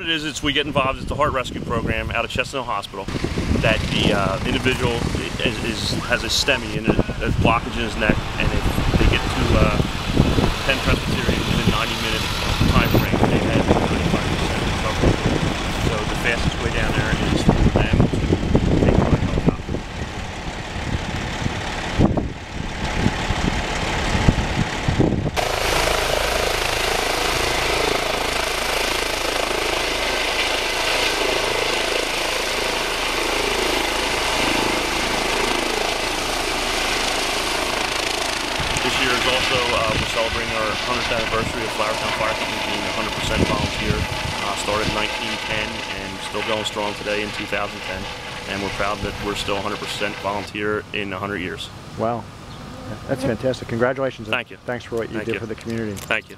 What it is, we get involved. It's the heart rescue program out of Chestnut Hill Hospital. That the individual has a STEMI and a blockage in his neck, and if they get to Penn Presbyterian within 90-minute time frame, they have 35% recovery. So the fastest way down there is for them to take on a helicopter. This year is also, we're celebrating our 100th anniversary of Flourtown Fire Company being 100% volunteer. Started in 1910 and still going strong today in 2010. And we're proud that we're still 100% volunteer in 100 years. Wow, that's fantastic. Congratulations. Thank you. Thanks for what you did for the community. Thank you.